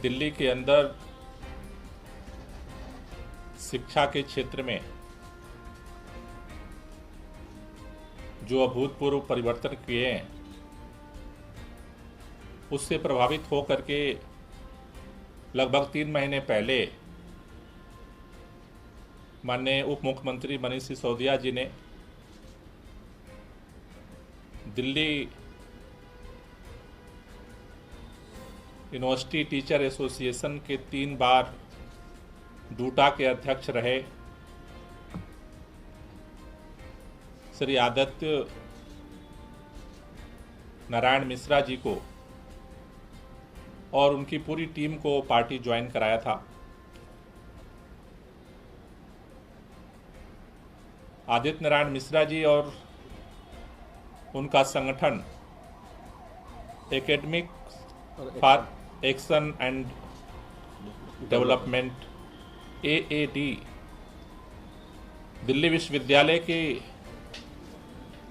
दिल्ली के अंदर शिक्षा के क्षेत्र में जो अभूतपूर्व परिवर्तन किए हैं, उससे प्रभावित होकर के लगभग 3 महीने पहले माननीय उप मुख्यमंत्री मनीष सिसोदिया जी ने दिल्ली यूनिवर्सिटी टीचर एसोसिएशन के 3 बार डूटा के अध्यक्ष रहे श्री आदित्य नारायण मिश्रा जी को और उनकी पूरी टीम को पार्टी ज्वाइन कराया था। आदित्य नारायण मिश्रा जी और उनका संगठन academic for action and development AAD Delhi विश्वविद्यालय की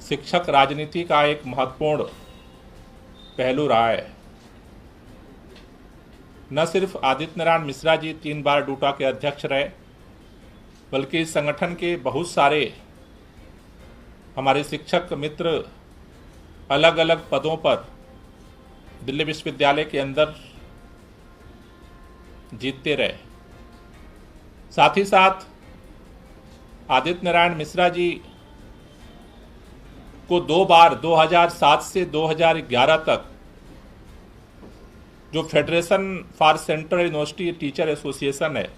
शिक्षक राजनीति का एक महत्वपूर्ण पहलू रहा है। न सिर्फ आदित्य नारायण मिश्रा जी 3 बार डूटा के अध्यक्ष रहे, बल्कि इस संगठन के बहुत सारे हमारे शिक्षक मित्र अलग अलग पदों पर दिल्ली विश्वविद्यालय के अंदर जीतते रहे। साथ ही साथ आदित्य नारायण मिश्रा जी को 2 बार 2007 से 2011 तक जो federation for central university teacher association है,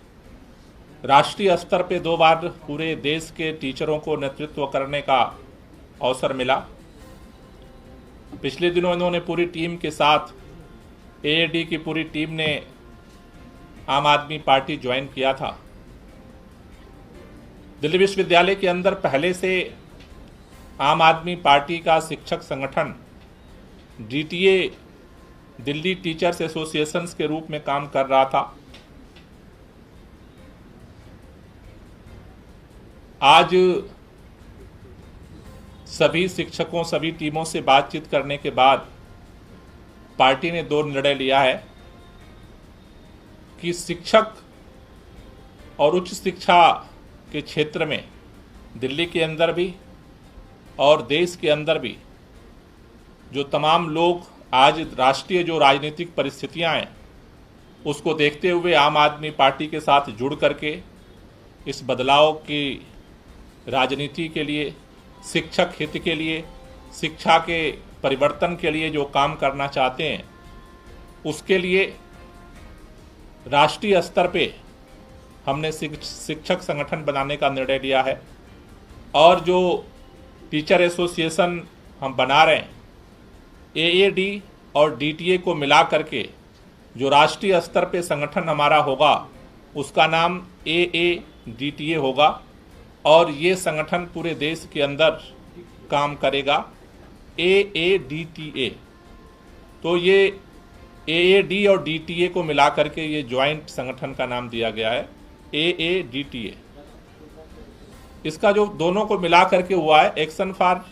राष्ट्रीय स्तर पे 2 बार पूरे देश के टीचरों को नेतृत्व करने का अवसर मिला। पिछले दिनों इन्होंने पूरी टीम के साथ AAD की पूरी टीम ने आम आदमी पार्टी ज्वाइन किया था। दिल्ली विश्वविद्यालय के अंदर पहले से आम आदमी पार्टी का शिक्षक संगठन DTA दिल्ली टीचर्स एसोसिएशंस के रूप में काम कर रहा था। आज सभी शिक्षकों, सभी टीमों से बातचीत करने के बाद पार्टी ने 2 निर्णय लिया है कि शिक्षक और उच्च शिक्षा के क्षेत्र में दिल्ली के अंदर भी और देश के अंदर भी जो तमाम लोग आज राष्ट्रीय जो राजनीतिक परिस्थितियां हैं, उसको देखते हुए आम आदमी पार्टी के साथ जुड़ करके इस बदलाव की राजनीति के लिए, शिक्षक हित के लिए, शिक्षा के परिवर्तन के लिए जो काम करना चाहते हैं, उसके लिए राष्ट्रीय स्तर पे हमने शिक्षक संगठन बनाने का निर्णय लिया है। और जो टीचर एसोसिएशन हम बना रहे हैं, AAD और DTA को मिला करके जो राष्ट्रीय स्तर पे संगठन हमारा होगा, उसका नाम AADTA होगा और ये संगठन पूरे देश के अंदर काम करेगा। AADTA, तो ये AAD और DTA को मिला करके ये ज्वाइंट संगठन का नाम दिया गया है AADTA। इसका जो दोनों को मिला करके हुआ है, action for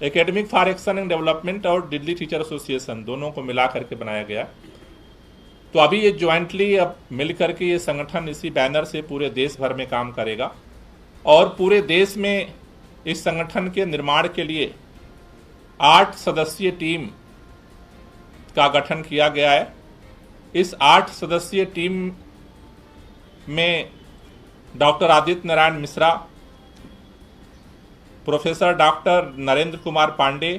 academic for action and development और दिल्ली टीचर एसोसिएशन, दोनों को मिला करके बनाया गया। तो अभी ये ज्वाइंटली अब मिल करके ये संगठन इसी बैनर से पूरे देश भर में काम करेगा और पूरे देश में इस संगठन के निर्माण के लिए 8 सदस्यीय टीम का गठन किया गया है। इस 8 सदस्यीय टीम में doctor Aditya Narayan Mishra, professor doctor Narendra Kumar Pandey,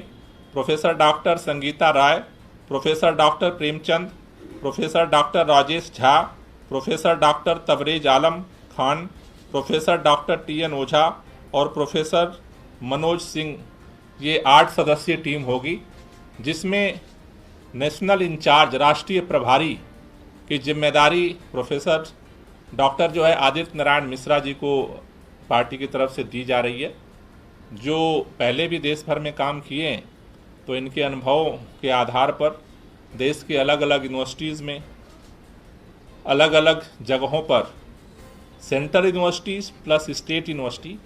professor doctor Sangeeta Rai, professor doctor Premchand, professor doctor Rajesh Jha, professor doctor Tabrez Alam Khan, professor doctor TN Ojha और प्रोफेसर मनोज सिंह। ये 8 सदस्यीय टीम होगी, जिसमें नेशनल इंचार्ज, राष्ट्रीय प्रभारी की जिम्मेदारी प्रोफेसर डॉक्टर जो है आदित्य नारायण मिश्रा जी को पार्टी की तरफ से दी जा रही है। जो पहले भी देश भर में काम किए हैं, तो इनके अनुभव के आधार पर देश के अलग अलग यूनिवर्सिटीज़ में, अलग अलग जगहों पर, central universities plus state university,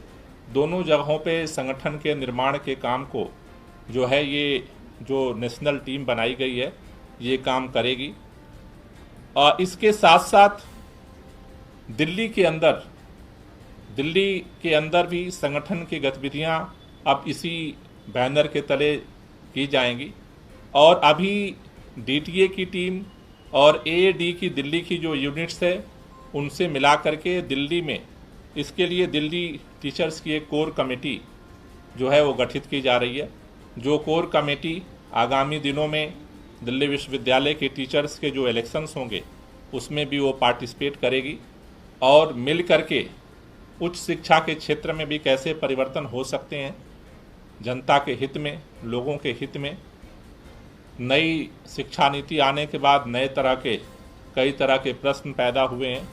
दोनों जगहों पे संगठन के निर्माण के काम को जो है ये जो नेशनल टीम बनाई गई है ये काम करेगी। इसके साथ साथ दिल्ली के अंदर भी संगठन की गतिविधियां अब इसी बैनर के तले की जाएंगी और अभी डीटीए की टीम और एएडी की दिल्ली की जो यूनिट्स है उनसे मिला करके दिल्ली में इसके लिए दिल्ली टीचर्स की एक कोर कमेटी जो है वो गठित की जा रही है, जो कोर कमेटी आगामी दिनों में दिल्ली विश्वविद्यालय के टीचर्स के जो इलेक्शंस होंगे उसमें भी वो पार्टिसिपेट करेगी और मिल करके उच्च शिक्षा के क्षेत्र में भी कैसे परिवर्तन हो सकते हैं, जनता के हित में, लोगों के हित में। नई शिक्षा नीति आने के बाद कई तरह के प्रश्न पैदा हुए हैं,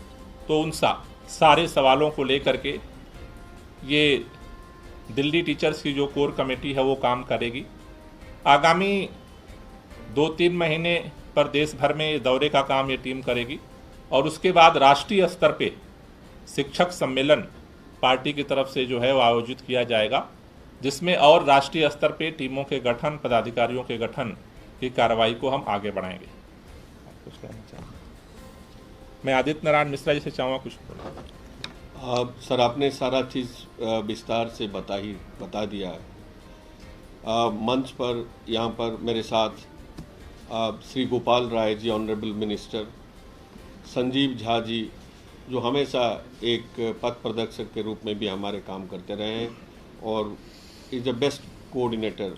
तो उन सारे सवालों को लेकर के ये दिल्ली टीचर्स की जो कोर कमेटी है वो काम करेगी। आगामी 2-3 महीने पर देश भर में दौरे का काम ये टीम करेगी और उसके बाद राष्ट्रीय स्तर पे शिक्षक सम्मेलन पार्टी की तरफ से जो है वो आयोजित किया जाएगा, जिसमें और राष्ट्रीय स्तर पे टीमों के गठन, पदाधिकारियों के गठन की कार्रवाई को हम आगे बढ़ाएंगे। कुछ कहना चाहिए? मैं आदित्य नारायण मिश्रा जी से चाहूँगा कुछ। सर, आपने सारा चीज़ विस्तार से बता दिया है। मंच पर यहाँ पर मेरे साथ श्री गोपाल राय जी, ऑनरेबल मिनिस्टर, संजीव झा जी, जो हमेशा एक पथ प्रदर्शक के रूप में भी हमारे काम करते रहे हैं और is the best coordinator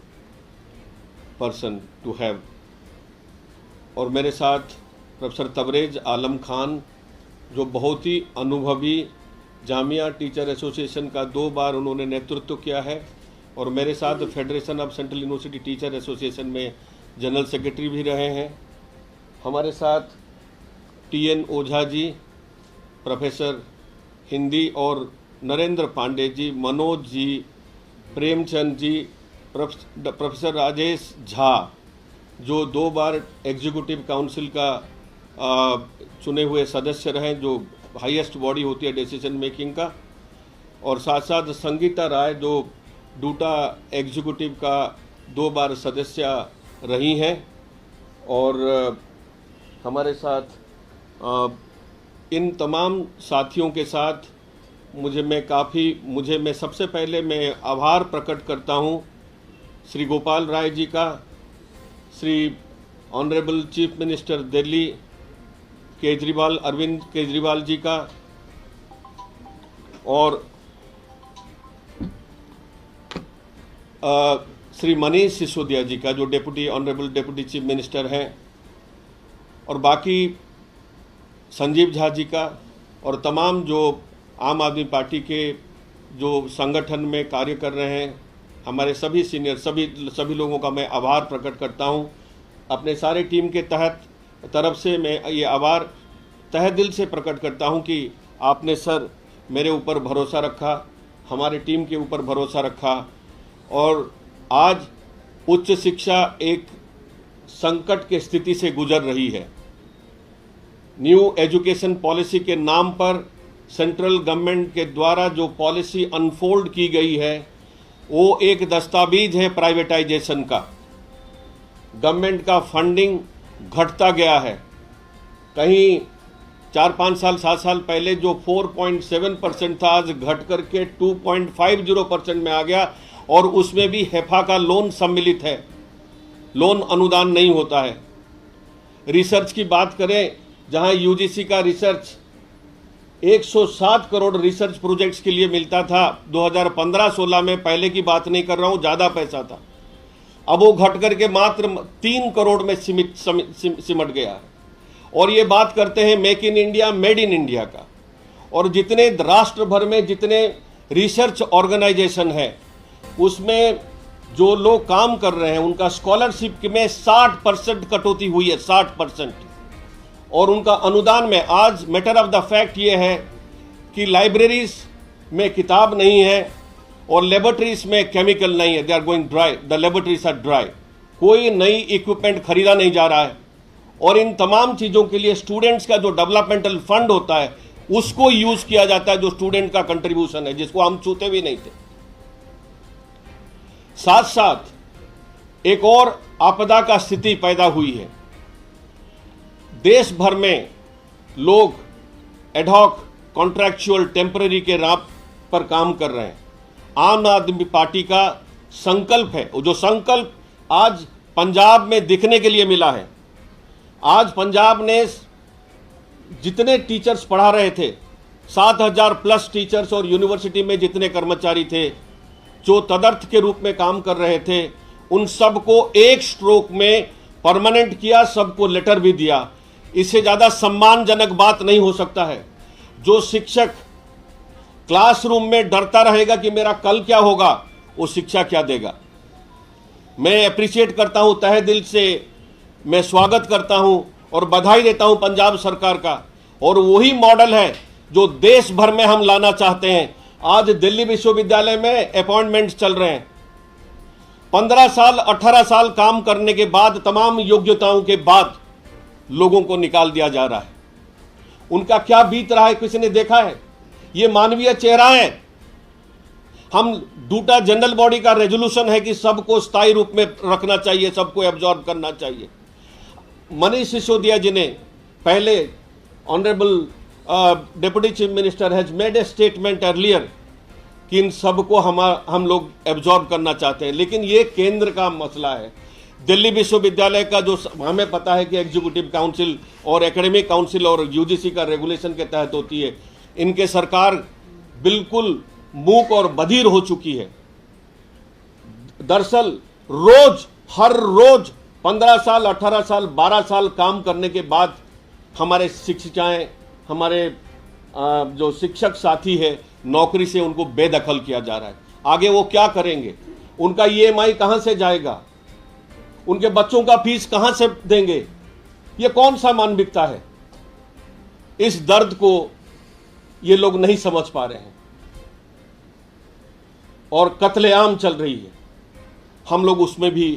person to have, और मेरे साथ प्रोफेसर तबरेज आलम खान, जो बहुत ही अनुभवी जामिया टीचर एसोसिएशन का 2 बार उन्होंने नेतृत्व किया है और मेरे साथ federation of central university teacher association में जनरल सेक्रेटरी भी रहे हैं। हमारे साथ TN ओझा जी, प्रोफेसर हिंदी, और नरेंद्र पांडे जी, मनोज जी, प्रेमचंद जी, प्रोफेसर राजेश झा, जो 2 बार एग्जीक्यूटिव काउंसिल का चुने हुए सदस्य रहे, जो हाईएस्ट बॉडी होती है डिसीजन मेकिंग का, और साथ साथ संगीता राय, जो डूटा एग्जीक्यूटिव का 2 बार सदस्य रही हैं। और हमारे साथ इन तमाम साथियों के साथ मैं सबसे पहले मैं आभार प्रकट करता हूं श्री गोपाल राय जी का, Shri honourable chief minister Delhi Arvind Kejriwal ji का, और श्री मनीष सिसोदिया जी का, जो ऑनरेबल डेप्यूटी चीफ मिनिस्टर हैं, और बाकी संजीव झा जी का, और तमाम जो आम आदमी पार्टी के जो संगठन में कार्य कर रहे हैं, हमारे सभी सीनियर सभी लोगों का मैं आभार प्रकट करता हूं। अपने सारे टीम के तरफ से मैं ये आभार तहे दिल से प्रकट करता हूं कि आपने सर मेरे ऊपर भरोसा रखा, हमारे टीम के ऊपर भरोसा रखा, और आज उच्च शिक्षा एक संकट की स्थिति से गुजर रही है। न्यू एजुकेशन पॉलिसी के नाम पर सेंट्रल गवर्नमेंट के द्वारा जो पॉलिसी अनफोल्ड की गई है वो एक दस्तावेज है प्राइवेटाइजेशन का। गवर्नमेंट का फंडिंग घटता गया है। कहीं 4-5 साल 7 साल पहले जो 4.7% था, आज घट करके 2.50% में आ गया, और उसमें भी हेफा का लोन सम्मिलित है, लोन अनुदान नहीं होता है। रिसर्च की बात करें, जहां यूजीसी का रिसर्च 107 करोड़ रिसर्च प्रोजेक्ट्स के लिए मिलता था 2015-16 में, पहले की बात नहीं कर रहा हूं, ज़्यादा पैसा था, अब वो घट करके मात्र 3 करोड़ में सिमट गया है। और ये बात करते हैं make in India, made in India का, और जितने राष्ट्र भर में जितने रिसर्च ऑर्गेनाइजेशन है उसमें जो लोग काम कर रहे हैं उनका स्कॉलरशिप में 60% कटौती हुई है, 60%, और उनका अनुदान में आज मैटर ऑफ द फैक्ट ये है कि लाइब्रेरीज में किताब नहीं है और लेबोरेटरीज में केमिकल नहीं है, they are going dry, the laboratories are dry, कोई नई इक्विपमेंट खरीदा नहीं जा रहा है। और इन तमाम चीज़ों के लिए स्टूडेंट्स का जो डेवलपमेंटल फंड होता है उसको यूज किया जाता है, जो स्टूडेंट का कंट्रीब्यूशन है, जिसको हम छूते भी नहीं थे। साथ साथ एक और आपदा का स्थिति पैदा हुई है। देश भर में लोग एडहॉक कॉन्ट्रैक्चुअल टेम्पररी के राह पर काम कर रहे हैं। आम आदमी पार्टी का संकल्प है, जो संकल्प आज पंजाब में दिखने के लिए मिला है। आज पंजाब ने जितने टीचर्स पढ़ा रहे थे, 7,000 प्लस टीचर्स और यूनिवर्सिटी में जितने कर्मचारी थे जो तदर्थ के रूप में काम कर रहे थे, उन सबको एक स्ट्रोक में परमानेंट किया, सबको लेटर भी दिया। इससे ज़्यादा सम्मानजनक बात नहीं हो सकता है। जो शिक्षक क्लासरूम में डरता रहेगा कि मेरा कल क्या होगा, वो शिक्षा क्या देगा। मैं अप्रिशिएट करता हूं, तहे दिल से मैं स्वागत करता हूं और बधाई देता हूं पंजाब सरकार का। और वही मॉडल है जो देश भर में हम लाना चाहते हैं। आज दिल्ली विश्वविद्यालय में अपॉइंटमेंट्स चल रहे हैं। 15 साल 18 साल काम करने के बाद, तमाम योग्यताओं के बाद लोगों को निकाल दिया जा रहा है। उनका क्या बीत रहा है किसी ने देखा है? ये मानवीय चेहरा है। हम डूटा जनरल बॉडी का रेजोल्यूशन है कि सबको स्थायी रूप में रखना चाहिए, सबको एब्जॉर्ब करना चाहिए। मनीष सिसोदिया जी ने पहले, honourable deputy chief minister has made a statement earlier कि इन सबको हम लोग एब्जॉर्ब करना चाहते हैं, लेकिन ये केंद्र का मसला है। दिल्ली विश्वविद्यालय का जो हमें पता है कि एग्जीक्यूटिव काउंसिल और एकेडमिक काउंसिल और यूजीसी का रेगुलेशन के तहत होती है, इनके सरकार बिल्कुल मूक और बधिर हो चुकी है। दरअसल हर रोज 15 साल 18 साल 12 साल काम करने के बाद हमारे शिक्षिकाएं, हमारे जो शिक्षक साथी है, नौकरी से उनको बेदखल किया जा रहा है। आगे वो क्या करेंगे? उनका ईएमआई कहां से जाएगा? उनके बच्चों का फीस कहां से देंगे? ये कौन सा मानविकता है? इस दर्द को ये लोग नहीं समझ पा रहे हैं और कत्लेआम चल रही है। हम लोग उसमें भी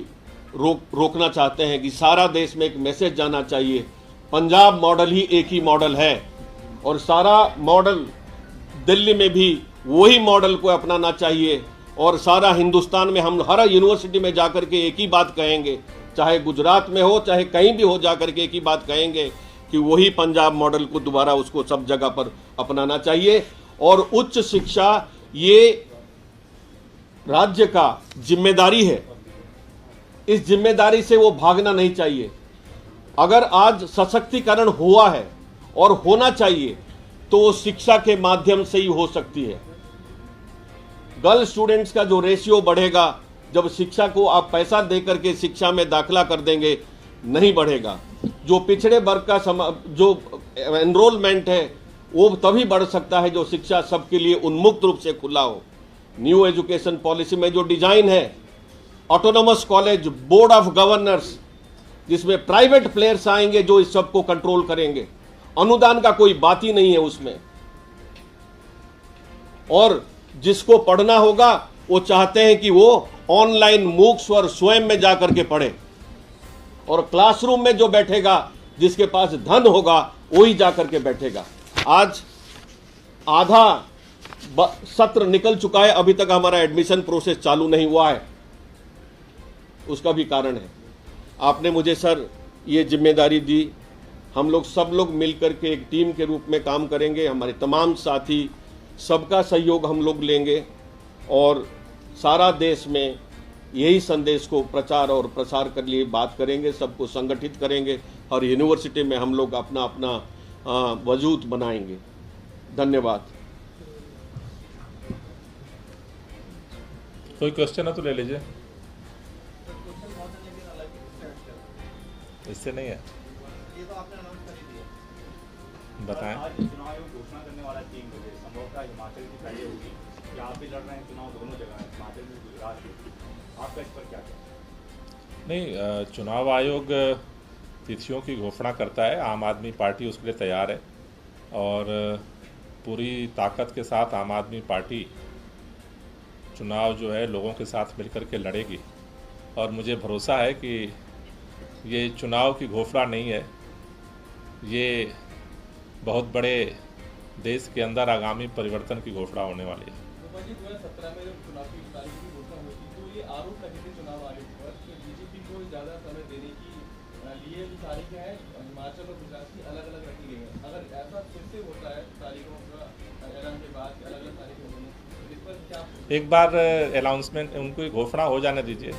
रोकना चाहते हैं कि सारा देश में एक मैसेज जाना चाहिए, पंजाब मॉडल ही एक ही मॉडल है और सारा मॉडल दिल्ली में भी वही मॉडल को अपनाना चाहिए। और सारा हिंदुस्तान में हम हर यूनिवर्सिटी में जाकर के एक ही बात कहेंगे, चाहे गुजरात में हो चाहे कहीं भी हो, जाकर के एक ही बात कहेंगे कि वही पंजाब मॉडल को दोबारा उसको सब जगह पर अपनाना चाहिए। और उच्च शिक्षा ये राज्य का जिम्मेदारी है, इस जिम्मेदारी से वो भागना नहीं चाहिए। अगर आज सशक्तिकरण हुआ है और होना चाहिए तो वो शिक्षा के माध्यम से ही हो सकती है। गर्ल स्टूडेंट्स का जो रेशियो बढ़ेगा, जब शिक्षा को आप पैसा देकर के शिक्षा में दाखिला कर देंगे, नहीं बढ़ेगा। जो पिछड़े वर्ग का जो एनरोलमेंट है वो तभी बढ़ सकता है जो शिक्षा सबके लिए उन्मुक्त रूप से खुला हो। न्यू एजुकेशन पॉलिसी में जो डिजाइन है, autonomous college, board of governors, जिसमें प्राइवेट प्लेयर्स आएंगे जो इस सब को कंट्रोल करेंगे। अनुदान का कोई बात ही नहीं है उसमें। और जिसको पढ़ना होगा वो चाहते हैं कि वो ऑनलाइन मूक्स और स्वयं में जाकर के पढ़े, और क्लासरूम में जो बैठेगा, जिसके पास धन होगा, वही जाकर के बैठेगा। आज आधा सत्र निकल चुका है, अभी तक हमारा एडमिशन प्रोसेस चालू नहीं हुआ है। उसका भी कारण है, आपने मुझे सर ये जिम्मेदारी दी। हम लोग सब लोग मिलकर के एक टीम के रूप में काम करेंगे। हमारे तमाम साथी, सबका सहयोग हम लोग लेंगे और सारा देश में यही संदेश को प्रचार और प्रसार कर लिए बात करेंगे, सबको संगठित करेंगे और यूनिवर्सिटी में हम लोग अपना अपना वजूद बनाएंगे। धन्यवाद। कोई क्वेश्चन है तो ले लीजिए। इससे नहीं है, ये तो आपने अनाउंस कर ही दिया। बताएं। आज चुनाव आयोग घोषणा करने वाला 3 बजे, संभवतः हिमाचल की पहले होगी कि आप भी लड़ रहे हैं चुनाव दोनों जगह है, हिमाचल में गुजरात में। आपका इस पर क्या कहना? नहीं, चुनाव आयोग तिथियों की घोषणा करता है, आम आदमी पार्टी उसके लिए तैयार है और पूरी ताकत के साथ आम आदमी पार्टी चुनाव जो है लोगों के साथ मिलकर के लड़ेगी। और मुझे भरोसा है कि ये चुनाव की घोषणा नहीं है, ये बहुत बड़े देश के अंदर आगामी परिवर्तन की घोषणा होने वाली है। 2017 में जब चुनाव की तारीख की घोषणा हुई थी तो ये आरोप लगे थे चुनाव आयोग पर कि बीजेपी को ज़्यादा समय देने की लिए जो तारीखें हैं हिमाचल और गुजरात की अलग अलग रखी गई हैं। अगर ऐसा फिर से होता है तारीखों का ऐलान के बाद अलग अलग तारीखें होंगी, तो इस पर क्या एक बार अनाउंसमेंट उनको घोषणा हो जाने दीजिए,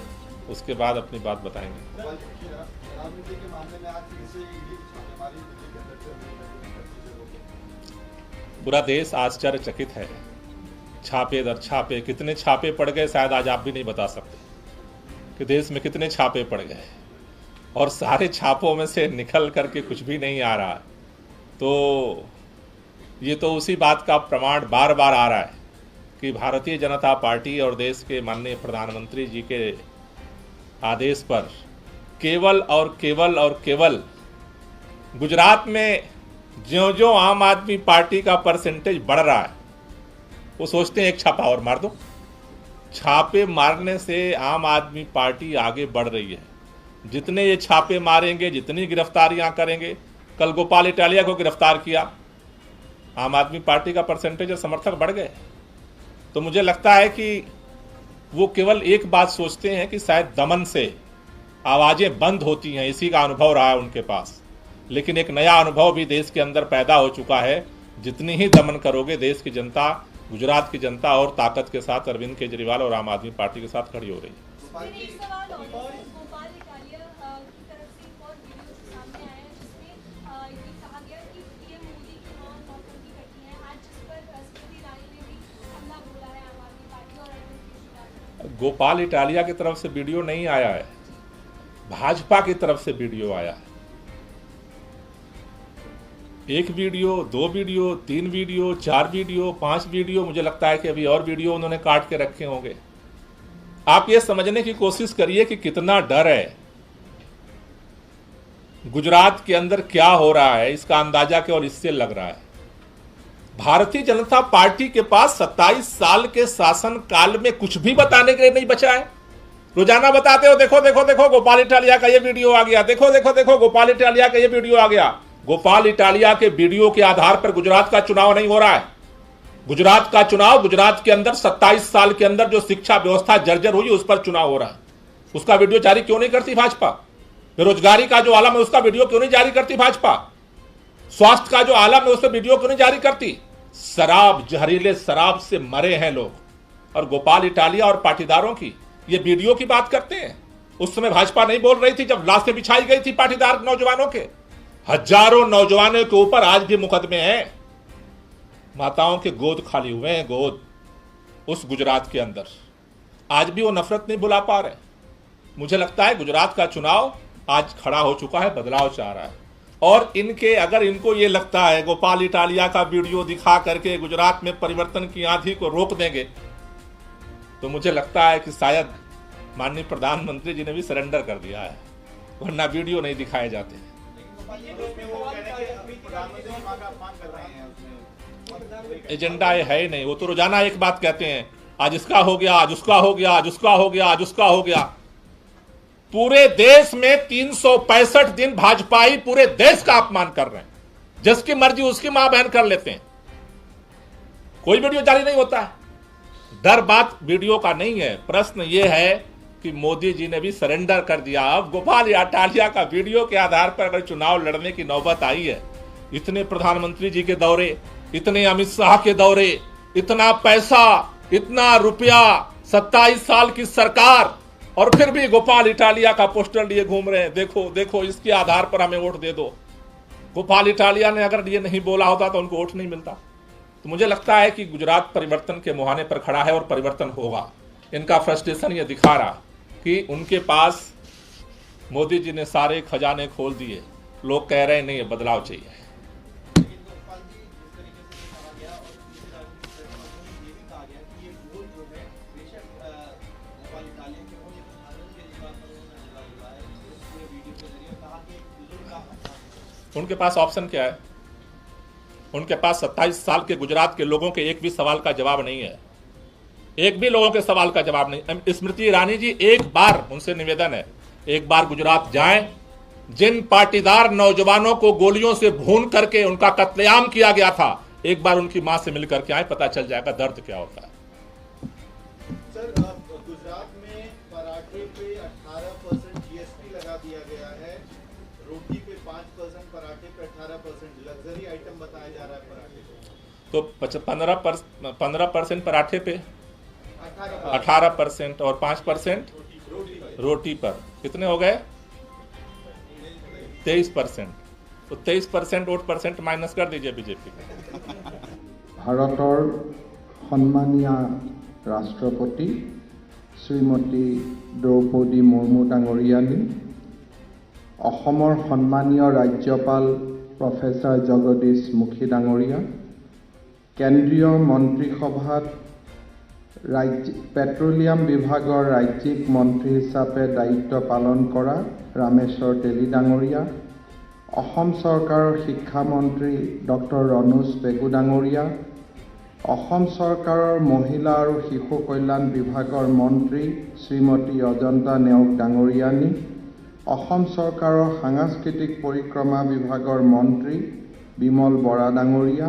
उसके बाद अपनी बात बताएंगे। राजनीति के मामले में आज फिर से हमारी दिल्ली के अंदर पूरा देश आश्चर्यचकित है। छापे दर छापे, कितने छापे पड़ गए शायद आज आप भी नहीं बता सकते कि देश में कितने छापे पड़ गए, और सारे छापों में से निकल करके कुछ भी नहीं आ रहा। तो ये तो उसी बात का प्रमाण बार बार आ रहा है कि भारतीय जनता पार्टी और देश के माननीय प्रधानमंत्री जी के आदेश पर केवल और केवल और केवल गुजरात में ज्यों ज्यों आम आदमी पार्टी का परसेंटेज बढ़ रहा है, वो सोचते हैं एक छापा और मार दो। छापे मारने से आम आदमी पार्टी आगे बढ़ रही है। जितने ये छापे मारेंगे, जितनी गिरफ्तारियां करेंगे, कल गोपाल इटालिया को गिरफ्तार किया, आम आदमी पार्टी का परसेंटेज और समर्थक बढ़ गए। तो मुझे लगता है कि वो केवल एक बात सोचते हैं कि शायद दमन से आवाजें बंद होती हैं, इसी का अनुभव रहा है उनके पास। लेकिन एक नया अनुभव भी देश के अंदर पैदा हो चुका है। जितनी ही दमन करोगे, देश की जनता, गुजरात की जनता और ताकत के साथ अरविंद केजरीवाल और आम आदमी पार्टी के साथ खड़ी हो रही है। एक सवाल और है, गोपाल इटालिया की तरफ से एक और वीडियो सामने आया है जिसमें ये कहा गया कि पीएम मोदी की नौटंकी करती है, आज जिस पर स्मृति ईरानी ने भी हमला बोला है आम आदमी पार्टी और अरविंद केजरीवाल। गोपाल इटालिया की तरफ से वीडियो नहीं आया है, भाजपा की तरफ से वीडियो आया है। एक video, 2 video, 3 video, 4 video, 5 video, मुझे लगता है कि अभी और वीडियो उन्होंने काट के रखे होंगे। आप ये समझने की कोशिश करिए कि कितना डर है। गुजरात के अंदर क्या हो रहा है, इसका अंदाजा केवल इससे लग रहा है। भारतीय जनता पार्टी के पास 27 साल के शासन काल में कुछ भी बताने के लिए नहीं बचा है। रोजाना बताते हो, देखो देखो देखो गोपाल इटालिया का ये वीडियो आ गया, देखो देखो देखो गोपाल इटालिया का ये वीडियो आ गया। गोपाल इटालिया के वीडियो के आधार पर गुजरात का चुनाव नहीं हो रहा है। गुजरात का चुनाव, गुजरात के अंदर 27 साल के अंदर जो शिक्षा व्यवस्था जर्जर हुई, उस पर चुनाव हो रहा है। उसका वीडियो जारी क्यों नहीं करती भाजपा? बेरोजगारी का जो आलम है उसका वीडियो क्यों नहीं जारी करती भाजपा? स्वास्थ्य का जो आलम है उस पर वीडियो क्यों नहीं जारी करती? शराब, जहरीले शराब से मरे हैं लोग, और गोपाल इटालिया और पाटीदारों की ये वीडियो की बात करते हैं। उस समय भाजपा नहीं बोल रही थी जब लाशें बिछाई गई थी पाटीदार नौजवानों के। हजारों नौजवानों के ऊपर आज भी मुकदमे हैं। माताओं के गोद खाली हुए हैं, गोद, उस गुजरात के अंदर। आज भी वो नफरत नहीं भुला पा रहे। मुझे लगता है गुजरात का चुनाव आज खड़ा हो चुका है, बदलाव चाह रहा है। और इनके, अगर इनको ये लगता है गोपाल इटालिया का वीडियो दिखा करके गुजरात में परिवर्तन की आंधी को रोक देंगे, तो मुझे लगता है कि शायद माननीय प्रधानमंत्री जी ने भी सरेंडर कर दिया है, वरना वीडियो नहीं दिखाए जाते। एजेंडा ये है ही नहीं। वो तो रोजाना एक बात कहते हैं, आज इसका हो गया, आज उसका हो गया, आज उसका हो गया, आज उसका हो गया। पूरे देश में 365 दिन भाजपाई पूरे देश का अपमान कर रहे हैं। जिसकी मर्जी उसकी मां बहन कर लेते हैं, कोई वीडियो जारी नहीं होता है। डर बात वीडियो का नहीं है, प्रश्न यह है कि मोदी जी ने भी सरेंडर कर दिया। अब गोपाल इटालिया का वीडियो के आधार पर अगर चुनाव लड़ने की नौबत आई है, इतने प्रधानमंत्री जी के दौरे, इतने अमित शाह के दौरे, इतना पैसा, इतना रुपया, 27 साल की सरकार, और फिर भी गोपाल इटालिया का पोस्टर लिए घूम रहे हैं। देखो देखो, इसके आधार पर हमें वोट दे दो। गोपाल इटालिया ने अगर ये नहीं बोला होता तो उनको वोट नहीं मिलता। तो मुझे लगता है कि गुजरात परिवर्तन के मुहाने पर खड़ा है और परिवर्तन होगा। इनका फ्रस्ट्रेशन ये दिखा रहा कि उनके पास मोदी जी ने सारे खजाने खोल दिए, लोग कह रहे नहीं, बदलाव चाहिए। उनके पास ऑप्शन क्या है? उनके पास 27 साल के गुजरात के लोगों के एक भी सवाल का जवाब नहीं है। एक भी लोगों के सवाल का जवाब नहीं। स्मृति ईरानी जी, एक बार उनसे निवेदन है, एक बार गुजरात जाएं। जिन पाटीदार नौजवानों को गोलियों से भून करके उनका कत्लेआम किया गया था, एक बार उनकी मां से मिलकर के आए, पता चल जाएगा दर्द क्या होता है। सर, गुजरात में पराठे पे 18% GST लगा दिया गया है। रोटी पे 5%, पराठे पे 18%, लग्जरी आइटम बताया जा रहा है पराठे पे। तो 15% पराठे पे, 18% 18% और 5% रोटी पर, कितने हो गए? 23%। तो 23% वोट परसेंट माइनस कर दीजिए बीजेपी का। ভাৰতৰ সন্মানীয় ৰাষ্ট্ৰপতি শ্ৰীমতী দ্ৰৌপদী মুৰ্মু ডাঙৰীয়ানী, অসমৰ সন্মানীয় ৰাজ্যপাল প্ৰফেসৰ জগদীশ মুখী ডাঙৰীয়া, কেন্দ্ৰীয় মন্ত্ৰীসভাত পেট্ৰলিয়াম বিভাগৰ ৰাজ্যিক মন্ত্ৰী হিচাপে দায়িত্ব পালন কৰা ৰামেশ্বৰ তেলী ডাঙৰীয়া, অসম চৰকাৰৰ শিক্ষামন্ত্ৰী ডক্টৰ ৰণোজ পেগু ডাঙৰীয়া, অসম চৰকাৰৰ মহিলা আৰু শিশু কল্যাণ বিভাগৰ মন্ত্ৰী শ্ৰীমতী অজন্তা নেওগ ডাঙৰীয়ানী, অসম চৰকাৰৰ সাংস্কৃতিক পৰিক্ৰমা বিভাগৰ মন্ত্ৰী বিমল বৰা ডাঙৰীয়া,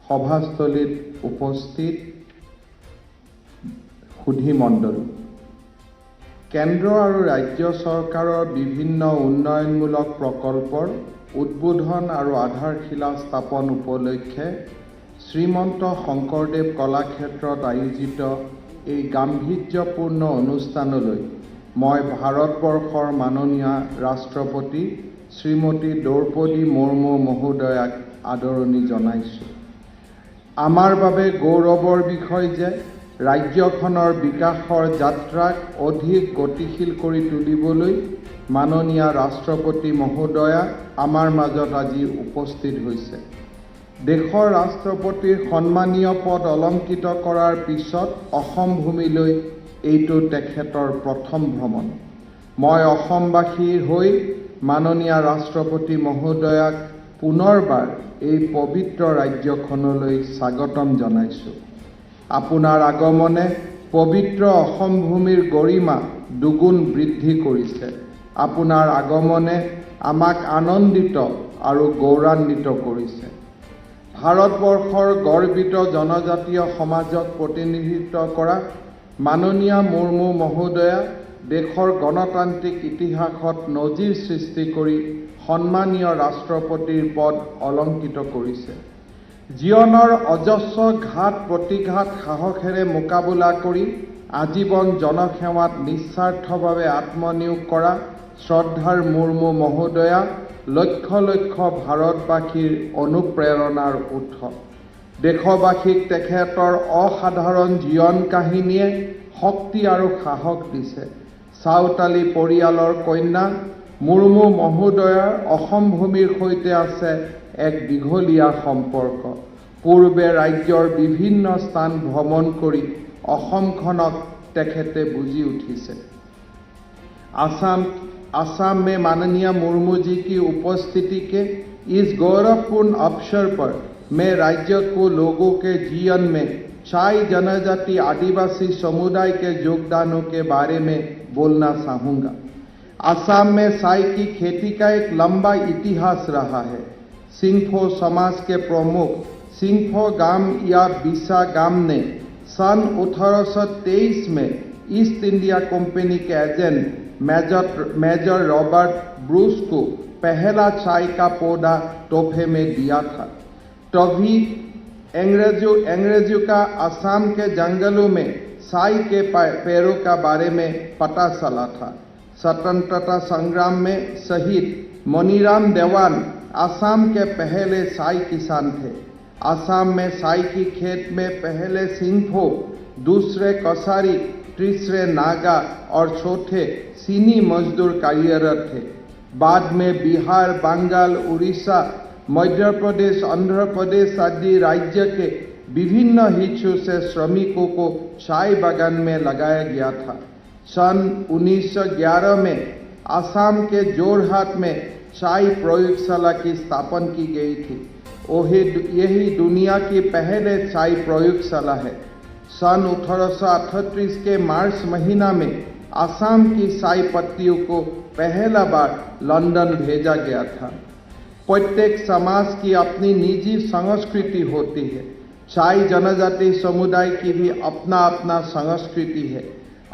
সভাস্থলীত উপস্থিত সুধী মণ্ডলী, কেন্দ্ৰ আৰু ৰাজ্য চৰকাৰৰ বিভিন্ন উন্নয়নমূলক প্ৰকল্পৰ উদ্বোধন আৰু আধাৰশিলা স্থাপন উপলক্ষে শ্ৰীমন্ত শংকৰদেৱ কলাক্ষেত্ৰত আয়োজিত এই গাম্ভীৰ্যপূৰ্ণ অনুষ্ঠানলৈ মই ভাৰতবৰ্ষৰ মাননীয় ৰাষ্ট্ৰপতি শ্ৰীমতী দ্ৰৌপদী মুৰ্মু মহোদয়াক আদৰণি জনাইছোঁ। আমাৰ বাবে গৌৰৱৰ বিষয় যে ৰাজ্যখনৰ বিকাশৰ যাত্ৰাক অধিক গতিশীল কৰি তুলিবলৈ মাননীয় ৰাষ্ট্ৰপতি মহোদয়া আমাৰ মাজত আজি উপস্থিত হৈছে। দেশৰ ৰাষ্ট্ৰপতিৰ সন্মানীয় পদ অলংকৃত কৰাৰ পিছত অসম ভূমিলৈ এইটো তেখেতৰ প্ৰথম ভ্ৰমণ। মই অসমবাসীৰ হৈ মাননীয় ৰাষ্ট্ৰপতি মহোদয়াক পুনৰবাৰ এই পবিত্ৰ ৰাজ্যখনলৈ স্বাগতম জনাইছোঁ। আপোনাৰ আগমনে পবিত্ৰ অসম ভূমিৰ গৰিমা দুগুণ বৃদ্ধি কৰিছে। আপোনাৰ আগমনে আমাক আনন্দিত আৰু গৌৰৱান্বিত কৰিছে। ভাৰতবৰ্ষৰ গৰ্বিত জনজাতীয় সমাজক প্ৰতিনিধিত্ব কৰা মাননীয় মুৰ্মু মহোদয়া দেশৰ গণতান্ত্ৰিক ইতিহাসত নজিৰ সৃষ্টি কৰি সন্মানীয় ৰাষ্ট্ৰপতিৰ পদ অলংকৃত কৰিছে। জীৱনৰ অজস্ৰ ঘাত প্ৰতিঘাত সাহসেৰে মোকাবিলা কৰি আজীৱন জনসেৱাত নিস্বাৰ্থভাৱে আত্মনিয়োগ কৰা শ্ৰদ্ধাৰ মুৰ্মু মহোদয়া লক্ষ লক্ষ ভাৰতবাসীৰ অনুপ্ৰেৰণাৰ উৎস। দেশবাসীক তেখেতৰ অসাধাৰণ জীৱন কাহিনীয়ে শক্তি আৰু সাহস দিছে। চাওতালী পৰিয়ালৰ কন্যা মুৰ্মু মহোদয়াৰ অসম ভূমিৰ সৈতে আছে এক দীঘলীয়া সম্পৰ্ক। পূৰ্বে ৰাজ্যৰ বিভিন্ন স্থান ভ্ৰমণ কৰি অসমখনক তেখেতে বুজি উঠিছে। असम में माननीय मुर्मू जी की उपस्थिति के इस गौरवपूर्ण अवसर पर मैं राज्य को लोगों के जीवन में चाय जनजाति आदिवासी समुदाय के योगदानों के बारे में बोलना चाहूँगा। असम में चाय की खेती का एक लंबा इतिहास रहा है। सिंगफो समाज के प्रमुख सिंगफो गाम या बिसा गाम ने सन 1823 में ईस्ट इंडिया कंपनी के एजेंट मेजर रॉबर्ट ब्रूस को पहला चाय का पौधा तोहफे में दिया था। तभी अंग्रेजों का असम के जंगलों में चाय के पेड़ों का बारे में पता चला था। स्वतंत्रता संग्राम में शहीद मनीराम देवान असम के पहले चाय किसान थे। असम में चाय की खेत में पहले सिंगफो, दूसरे कसारी, तीसरे नागा और चौथे चीनी मजदूर कार्यरत थे। बाद में बिहार, बंगाल, उड़ीसा, मध्य प्रदेश, आंध्र प्रदेश आदि राज्य के विभिन्न हिस्सों से श्रमिकों को चाय बागान में लगाया गया था। सन 1911 में असम के जोरहाट में चाय प्रयोगशाला की स्थापना की गई थी। यही दुनिया की पहले चाय प्रयोगशाला है। सन 1838 के मार्च महीना में असम की चाय पत्तियों को पहला बार लंदन भेजा गया था। प्रत्येक समाज की अपनी निजी संस्कृति होती है। चाय जनजाति समुदाय की भी अपना अपना संस्कृति है।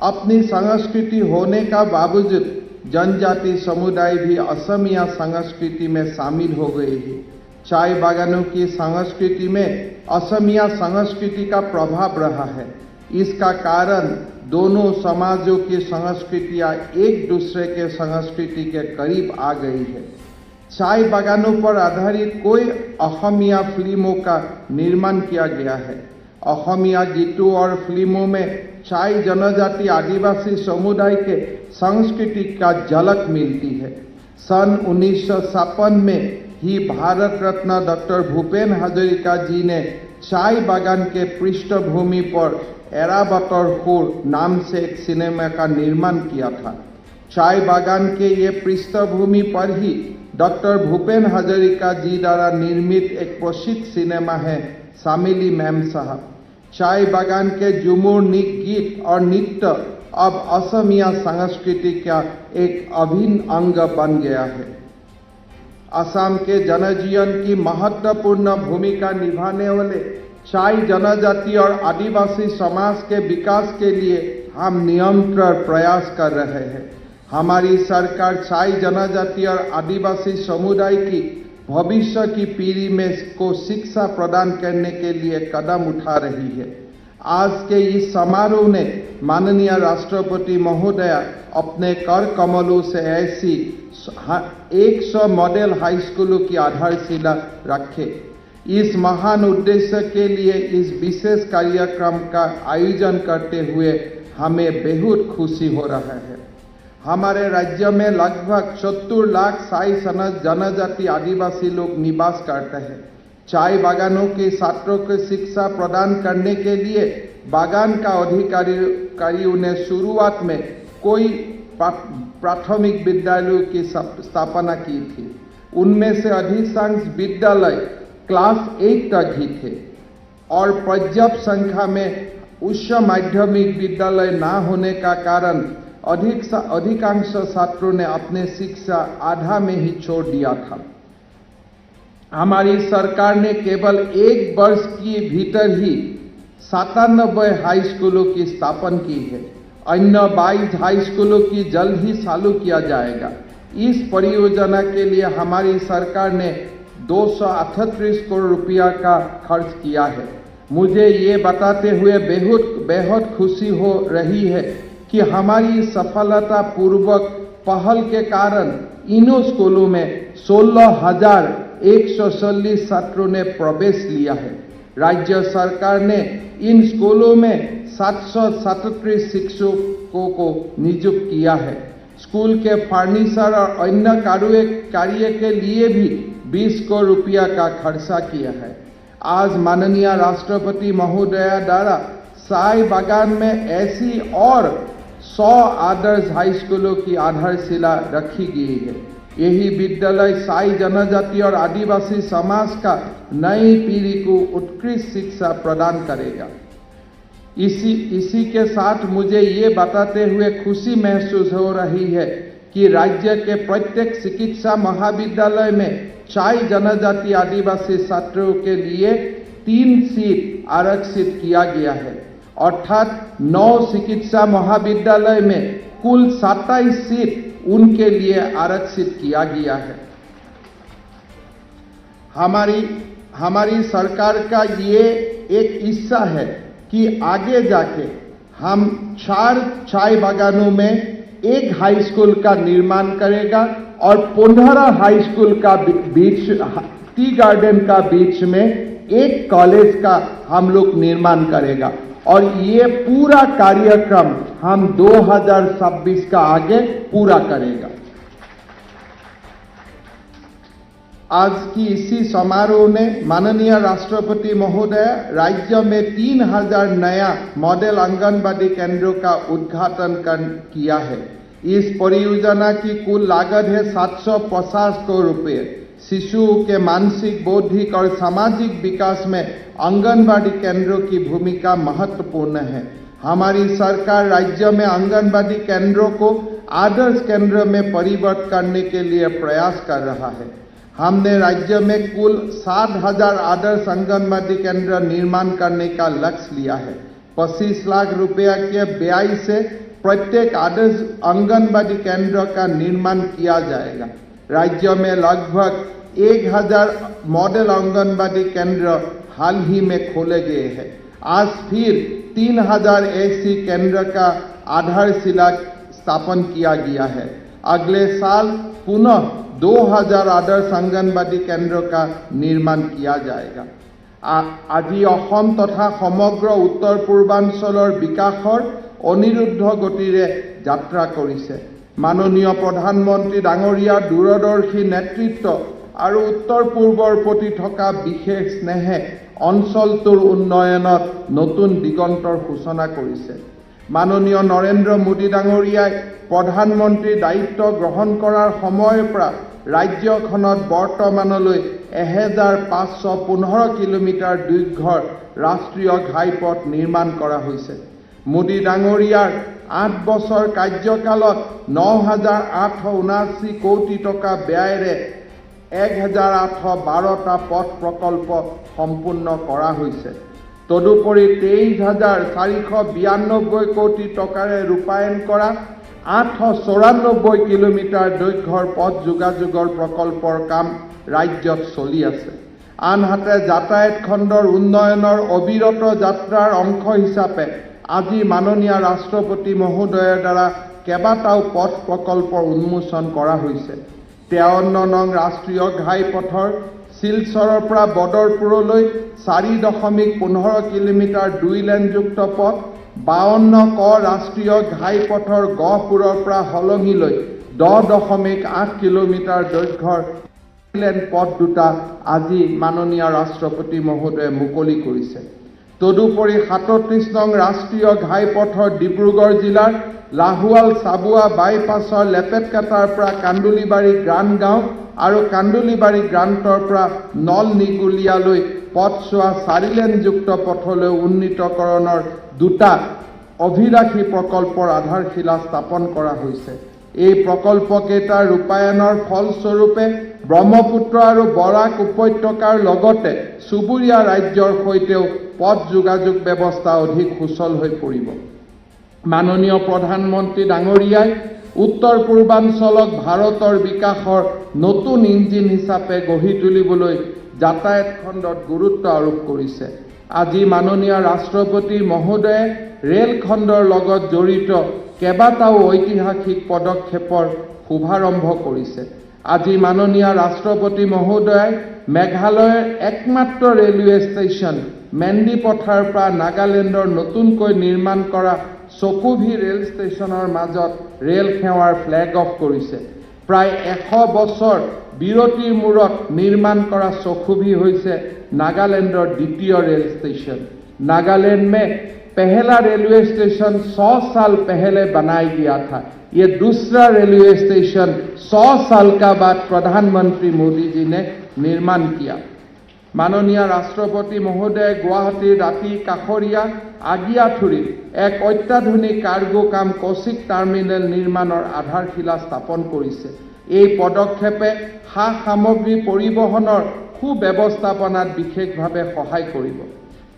अपनी संस्कृति होने का बावजूद जनजाति समुदाय भी असमिया संस्कृति में शामिल हो गए हैं। चाय बागानों की संस्कृति में असमिया संस्कृति का प्रभाव रहा है। इसका कारण दोनों समाजों की संस्कृतियां एक दूसरे के संस्कृति के करीब आ गई है। चाय बागानों पर आधारित कोई असमिया फिल्मों का निर्माण किया गया है। असमिया गीतों और फिल्मों में चाय जनजाति आदिवासी समुदाय के संस्कृति का झलक मिलती है। सन 1956 में ही भारत रत्न डॉक्टर भूपेन हजारिका जी ने चाय बागान के पृष्ठभूमि पर एराबतर खोर नाम से एक सिनेमा का निर्माण किया था। चाय बागान के ये पृष्ठभूमि पर ही डॉक्टर भूपेन हजारिका जी द्वारा निर्मित एक प्रसिद्ध सिनेमा है शामिली मैम साहब। चाय बागान के झूमर गीत और नृत्य अब असमिया संस्कृति का एक अभिन्न अंग बन गया है। असम के जनजीवन की महत्वपूर्ण भूमिका निभाने वाले चाय जनजाति और आदिवासी समाज के विकास के लिए हम निरंतर प्रयास कर रहे हैं। हमारी सरकार चाय जनजाति और आदिवासी समुदाय की भविष्य की पीढ़ी में को शिक्षा प्रदान करने के लिए कदम उठा रही है। आज के इस समारोह ने माननीय राष्ट्रपति महोदय अपने कर कमलों से ऐसी 100 मॉडल हाई स्कूलों की आधारशिला रखे। इस महान उद्देश्य के लिए इस विशेष कार्यक्रम का आयोजन करते हुए हमें बेहद खुशी हो रहा है। हमारे राज्य में लगभग 70 लाख चाय जनजाति आदिवासी लोग निवास करते हैं। चाय बागानों के छात्रों को शिक्षा प्रदान करने के लिए बागान का अधिकारियों ने शुरुआत में कोई प्राथमिक विद्यालयों की स्थापना की थी। उनमें से अधिकांश विद्यालय क्लास 8 तक ही थे और पर्याप्त संख्या में उच्च माध्यमिक विद्यालय न होने का कारण अधिकांश छात्रों ने अपने शिक्षा आधा में ही छोड़ दिया था। हमारी सरकार ने केवल 1 वर्ष के भीतर ही 97 हाई स्कूलों की स्थापना की है। अन्य 22 हाई स्कूलों की जल्द ही चालू किया जाएगा। इस परियोजना के लिए हमारी सरकार ने 238 करोड़ रुपया का खर्च किया है। मुझे ये बताते हुए बेहद खुशी हो रही है कि हमारी सफलता पूर्वक पहल के कारण इन स्कूलों में 16,140 छात्रों ने प्रवेश लिया है। राज्य सरकार ने इन स्कूलों में 737 शिक्षकों को नियुक्त किया है। स्कूल के फर्नीचर और अन्य कार्य के लिए भी 20 करोड़ रुपया का खर्चा किया है। आज माननीय राष्ट्रपति महोदय द्वारा चाय बागान में ऐसी और 100 आदर्श हाई स्कूलों की आधारशिला रखी गई है। यही विद्यालय चाय जनजाति और आदिवासी समाज का नई पीढ़ी को उत्कृष्ट शिक्षा प्रदान करेगा। इसी के साथ मुझे ये बताते हुए खुशी महसूस हो रही है कि राज्य के प्रत्येक चिकित्सा महाविद्यालय में चाय जनजाति आदिवासी छात्रों के लिए 3 सीट आरक्षित किया गया है। अर्थात 9 चिकित्सा महाविद्यालय में कुल 27 सीट उनके लिए आरक्षित किया गया है। हमारी सरकार का ये एक हिस्सा है कि आगे जाके हम 4 चाय बागानों में एक हाई स्कूल का निर्माण करेगा और 15 हाई स्कूल का बीच टी गार्डन का बीच में एक कॉलेज का हम लोग निर्माण करेगा और ये पूरा कार्यक्रम हम 2026 का आगे पूरा करेगा। आज की इसी समारोह में माननीय राष्ट्रपति महोदय राज्य में 3000 नया मॉडल आंगनबाड़ी केंद्रों का उद्घाटन किया है। इस परियोजना की कुल लागत है 750 करोड़ रुपए। शिशुओं के मानसिक, बौद्धिक और सामाजिक विकास में आंगनबाड़ी केंद्रों की भूमिका महत्वपूर्ण है। हमारी सरकार राज्य में आंगनबाड़ी केंद्रों को आदर्श केंद्र में परिवर्तित करने के लिए प्रयास कर रहा है। हमने राज्य में कुल 7,000 आदर्श आंगनबाड़ी केंद्र निर्माण करने का लक्ष्य लिया है। 25 लाख रुपया के व्यय से प्रत्येक आदर्श आंगनबाड़ी केंद्र का निर्माण किया जाएगा। राज्य में लगभग 1000 मॉडल आंगनबाड़ी केंद्र हाल ही में खोले गए हैं। आज फिर 3000 ऐसी केंद्र का आधारशिला स्थापन किया गया है। अगले साल पुनः 2000 आदर्श आंगनबाड़ी केंद्र का निर्माण किया जाएगा। আজি অসম তথা সমগ্ৰ উত্তৰ পূৰ্বাঞ্চলৰ বিকাশৰ অনিৰুদ্ধ গতিৰে যাত্ৰা কৰিছে। মাননীয় প্ৰধানমন্ত্ৰী ডাঙৰীয়াৰ দূৰদৰ্শী নেতৃত্ব আৰু উত্তৰ পূৰ্বৰ প্ৰতি থকা বিশেষ স্নেহে অঞ্চলটোৰ উন্নয়নত নতুন দিগন্তৰ সূচনা কৰিছে। মাননীয় নৰেন্দ্ৰ মোদী ডাঙৰীয়াই প্ৰধানমন্ত্ৰীৰ দায়িত্ব গ্ৰহণ কৰাৰ সময়ৰ পৰা ৰাজ্যখনত বৰ্তমানলৈ 1515 কিলোমিটাৰ দৈৰ্ঘ্যৰ ৰাষ্ট্ৰীয় ঘাইপথ নিৰ্মাণ কৰা হৈছে। মোদী ডাঙৰীয়াৰ 8 বছৰ কাৰ্যকালত 9879 কোটি টকা ব্যয়েৰে 1812টা পথ প্ৰকল্প সম্পূৰ্ণ কৰা হৈছে। তদুপৰি 23492 কোটি টকাৰে ৰূপায়ণ কৰা 894 কিলোমিটাৰ দৈৰ্ঘ্যৰ পথ যোগাযোগৰ প্ৰকল্পৰ কাম ৰাজ্যত চলি আছে। আনহাতে যাতায়াত খণ্ডৰ উন্নয়নৰ অবিৰত যাত্ৰাৰ অংশ হিচাপে আজি মাননীয় ৰাষ্ট্ৰপতি মহোদয়ৰ দ্বাৰা কেইবাটাও পথ প্ৰকল্পৰ উন্মোচন কৰা হৈছে। 53 নং ৰাষ্ট্ৰীয় ঘাইপথৰ শিলচৰৰ পৰা বদৰপুৰলৈ 4.15 কিলোমিটাৰ 2 লেনযুক্ত পথ, 52 ক ৰাষ্ট্ৰীয় ঘাইপথৰ গহপুৰৰ পৰা হলঙিলৈ 10.8 কিলোমিটাৰ দৈৰ্ঘ্যৰ লেন পথ দুটা আজি মাননীয় ৰাষ্ট্ৰপতি মহোদয়ে মুকলি কৰিছে। তদুপৰি 37 নং ৰাষ্ট্ৰীয় ঘাইপথৰ ডিব্ৰুগড় জিলাৰ লাহুৱাল চাবুৱা বাইপাছৰ লেপেটকাটাৰ পৰা কান্দুলিবাৰী গ্ৰাণ্ড গাঁও আৰু কান্দুলিবাৰী গ্ৰাণ্টৰ পৰা নল নিগুলিয়ালৈ পথছোৱা 4 লেনযুক্ত পথলৈ উন্নীতকৰণৰ দুটা অভিলাষী প্ৰকল্পৰ আধাৰশিলা স্থাপন কৰা হৈছে। এই প্ৰকল্পকেইটাৰ ৰূপায়ণৰ ফলস্বৰূপে ব্ৰহ্মপুত্ৰ আৰু বৰাক উপত্যকাৰ লগতে চুবুৰীয়া ৰাজ্যৰ সৈতেও পথ যোগাযোগ ব্যৱস্থা অধিক সুচল হৈ পৰিব। মাননীয় প্ৰধানমন্ত্ৰী ডাঙৰীয়াই উত্তৰ পূৰ্বাঞ্চলক ভাৰতৰ বিকাশৰ নতুন ইঞ্জিন হিচাপে গঢ়ি তুলিবলৈ যাতায়াত খণ্ডত গুৰুত্ব আৰোপ কৰিছে। আজি মাননীয় ৰাষ্ট্ৰপতি মহোদয়ে ৰেল খণ্ডৰ লগত জড়িত কেইবাটাও ঐতিহাসিক পদক্ষেপৰ শুভাৰম্ভ কৰিছে। আজি মাননীয় ৰাষ্ট্ৰপতি মহোদয়ে মেঘালয়ৰ একমাত্ৰ ৰেলৱে ষ্টেচন মেন্দিপথাৰ পৰা নাগালেণ্ডৰ নতুনকৈ নিৰ্মাণ কৰা চকুভি ৰেল ষ্টেচনৰ মাজত ৰেল সেৱাৰ ফ্লেগ অফ কৰিছে। প্ৰায় 100 বছৰ বিৰতিৰ মূৰত নিৰ্মাণ কৰা চকুভি হৈছে नागालैंडर द्वितीय रेल स्टेशन। नागालैंड में पहला रेलवे स्टेशन 100 साल पहले बनाया गया था। ये दूसरा रेलवे स्टेशन 100 साल का बाद प्रधानमंत्री मोदी जी ने निर्माण किया। माननीय राष्ट्रपति महोदय गुवाहाटी राती काखरिया आगियाथुरी एक अत्याधुनिक कार्गो काम कौशिक टार्मिनेल निर्माणर आधारशिला स्थापन करिছে। এই পদক্ষেপে সামগ্ৰী পৰিবহনৰ সুব্যৱস্থাপনাত বিশেষভাৱে সহায় কৰিব।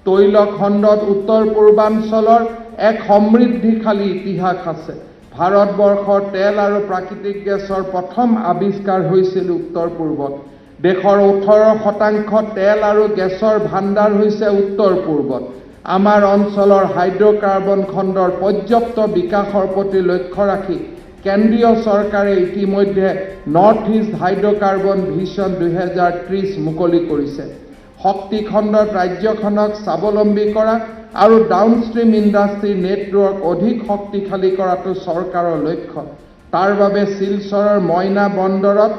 তৈল খণ্ডত উত্তৰ পূৰ্বাঞ্চলৰ এক সমৃদ্ধিশালী ইতিহাস আছে। ভাৰতবৰ্ষৰ তেল আৰু প্ৰাকৃতিক গেছৰ প্ৰথম আৱিষ্কাৰ হৈছিল উত্তৰ পূৰ্বত। দেশৰ 18% তেল আৰু গেছৰ ভাণ্ডাৰ হৈছে উত্তৰ পূৰ্বত। আমাৰ অঞ্চলৰ হাইড্ৰকাৰ্বন খণ্ডৰ পৰ্যাপ্ত বিকাশৰ প্ৰতি লক্ষ্য ৰাখি কেন্দ্ৰীয় চৰকাৰে ইতিমধ্যে নৰ্থ ইষ্ট হাইড্ৰকাৰ্বন ভিছন 2030 মুকলি কৰিছে। শক্তি খণ্ডত ৰাজ্যখনক স্বাৱলম্বী কৰা আৰু ডাউনষ্ট্ৰীম ইণ্ডাষ্ট্ৰী নেটৱৰ্ক অধিক শক্তিশালী কৰাটো চৰকাৰৰ লক্ষ্য। তাৰ বাবে শিলচৰৰ মইনা বন্দৰত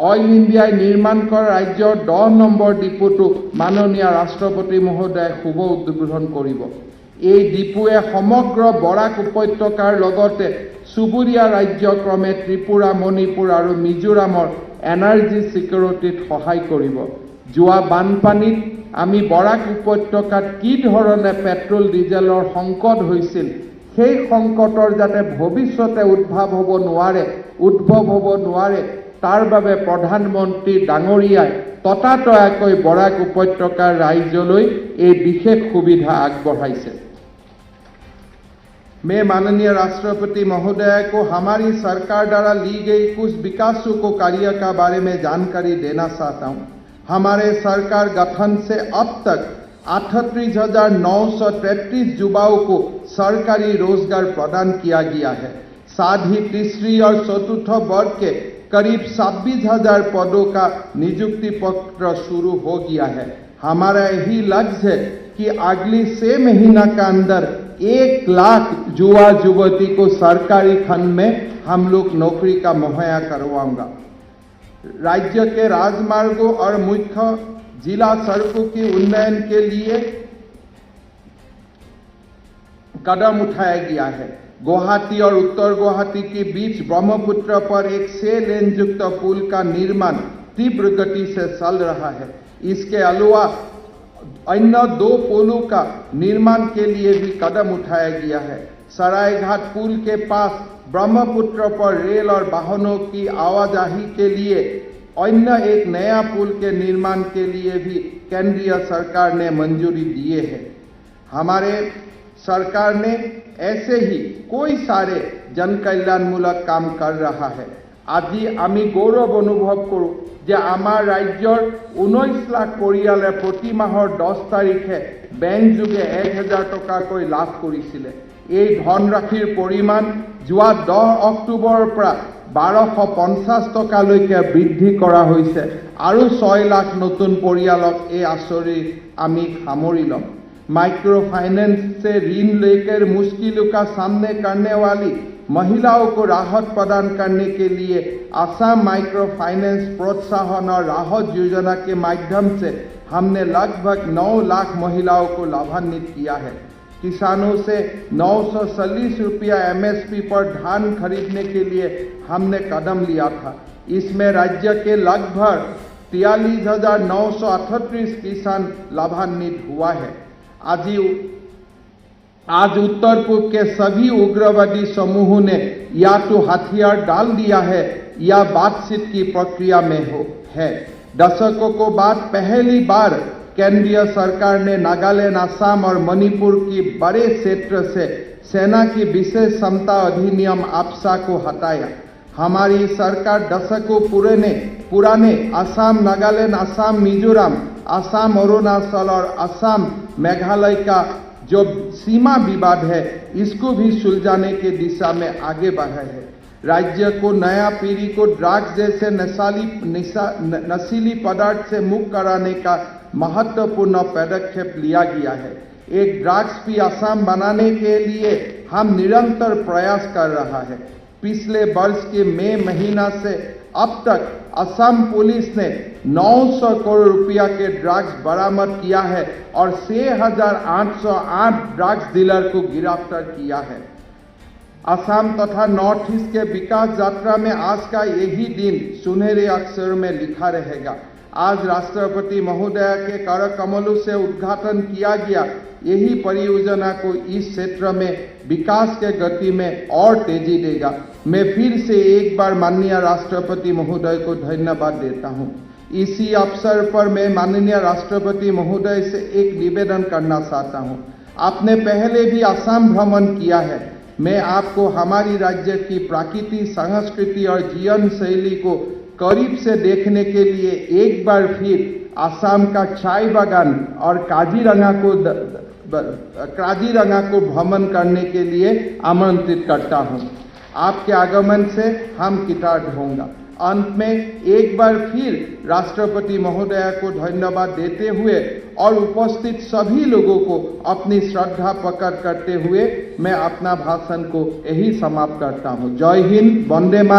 অইল ইণ্ডিয়াই নিৰ্মাণ কৰা ৰাজ্যৰ 10 নম্বৰ ডিপোটো মাননীয় ৰাষ্ট্ৰপতি মহোদয়ে শুভ উদ্বোধন কৰিব। এই ডিপোৱে সমগ্ৰ বৰাক উপত্যকাৰ লগতে চুবুৰীয়া ৰাজ্য ক্ৰমে ত্ৰিপুৰা, মণিপুৰ আৰু মিজোৰামৰ এনাৰ্জি সিকিউৰিটিত সহায় কৰিব। যোৱা বানপানীত আমি বৰাক উপত্যকাত কি ধৰণে পেট্ৰল ডিজেলৰ সংকট হৈছিল, সেই সংকটৰ যাতে ভৱিষ্যতে উদ্ভৱ হ'ব নোৱাৰে তাৰ বাবে প্ৰধানমন্ত্ৰী ডাঙৰীয়াই ততাতয়াকৈ বৰাক উপত্যকাৰ ৰাইজলৈ এই বিশেষ সুবিধা আগবঢ়াইছে। मैं माननीय राष्ट्रपति महोदय को हमारी सरकार द्वारा ली गई कुछ विकासों कार्य का बारे में जानकारी देना चाहता हूं। हमारे सरकार गठन से अब तक 38,933 युवाओं को सरकारी रोजगार प्रदान किया गया है। साथ ही तीसरी और चतुर्थ वर्ग के करीब 26,000 पदों का नियुक्ति पत्र शुरू हो गया है। हमारा यही लक्ष्य है कि अगली 6 महीना का अंदर 1 लाख युवा युवती को सरकारी खंड में हम लोग नौकरी का मुहैया करवाऊंगा। राज्य के राजमार्गों और मुख्य जिला सड़कों के उन्नयन के लिए कदम उठाया गया है। गुवाहाटी और उत्तर गुवाहाटी के बीच ब्रह्मपुत्र पर एक 6 लेन युक्त पुल का निर्माण तीव्र गति से चल रहा है। इसके अलावा अन्य 2 पुलों का निर्माण के लिए भी कदम उठाया गया है। सरायघाट पुल के पास ब्रह्मपुत्र पर रेल और वाहनों की आवाजाही के लिए अन्य एक नया पुल के निर्माण के लिए भी केंद्रीय सरकार ने मंजूरी दिए है। हमारे सरकार ने ऐसे ही कोई सारे जन कल्याणमूलक काम कर रहा है। आज आमी गौरव अनुभव करूँ जे आमार राज्यर 19 लाख परियाले प्रति माहर 10 तारिखे बैंक जोगे 1,000 टकाকৈ लाभ करिছিলে। এই ধনৰাশিৰ পৰিমাণ যোৱা 10 অক্টোবৰৰ পৰা 1250 টকালৈকে বৃদ্ধি কৰা হৈছে আৰু 6 লাখ নতুন পৰিয়ালক এই আঁচনি আমি সামৰি ল'ম। माइक्रो फाइनेंस से ऋण लेकर मुश्किलों का सामना करने वाली महिलाओं को राहत प्रदान करने के लिए असम माइक्रो फाइनेंस प्रोत्साहन और राहत योजना के माध्यम से हमने लगभग 9 लाख महिलाओं को लाभान्वित किया है। किसानों से 940 रुपया MSP पर धान खरीदने के लिए हमने कदम लिया था। इसमें राज्य के लगभग 43,938 किसान लाभान्वित हुआ है। आज उत्तर पूर्व के सभी उग्रवादी समूहों ने या तो हथियार डाल दिया है या बातचीत की प्रक्रिया में है। दशकों को बाद पहली बार केंद्रीय सरकार ने नागालैंड, असम और मणिपुर की बड़े क्षेत्र से सेना की विशेष क्षमता अधिनियम AFSA को हटाया। हमारी सरकार दशकों पुराने असम, नागालैंड, असम, मिजोरम, असम, अरुणाचल और असम, मेघालय का जो सीमा विवाद है इसको भी सुलझाने के दिशा में आगे बढ़ा है। राज्य को नया पीढ़ी को ड्रग्स जैसे नशीली पदार्थ से मुक्त कराने का महत्वपूर्ण पदक्षेप लिया गया है। एक ड्रग्स फ्री असम बनाने के लिए हम निरंतर प्रयास कर रहा है। पिछले वर्ष के मई महीना से अब तक असम पुलिस ने 900 करोड़ रुपया के ड्रग्स बरामद किया है और 6,808 ड्रग्स डीलर को गिरफ्तार किया है। असम तथा नॉर्थ ईस्ट के विकास यात्रा में आज का यही दिन सुनहरे अक्षर में लिखा रहेगा। आज राष्ट्रपति महोदय के कर कमलों से उद्घाटन किया गया यही परियोजना को इस क्षेत्र में विकास के गति में और तेजी देगा। मैं फिर से एक बार माननीय राष्ट्रपति महोदय को धन्यवाद देता हूं। इसी अवसर पर मैं माननीय राष्ट्रपति महोदय से एक निवेदन करना चाहता हूं। आपने पहले भी असम भ्रमण किया है। मैं आपको हमारी राज्य की प्रकृति, संस्कृति और जीवन शैली को करीब से देखने के लिए एक बार फिर असम का चाय बागान और काजीरंगा को भ्रमण करने के लिए आमंत्रित करता हूं। आपके आगमन से हम कृतज्ञ होंगे। अंत में एक बार फिर राष्ट्रपति महोदय को धन्यवाद देते हुए और उपस्थित सभी लोगों को अपनी श्रद्धा प्रकट करते हुए मैं अपना भाषण को यही समाप्त करता हूं। जय हिंद, वंदे मातरम।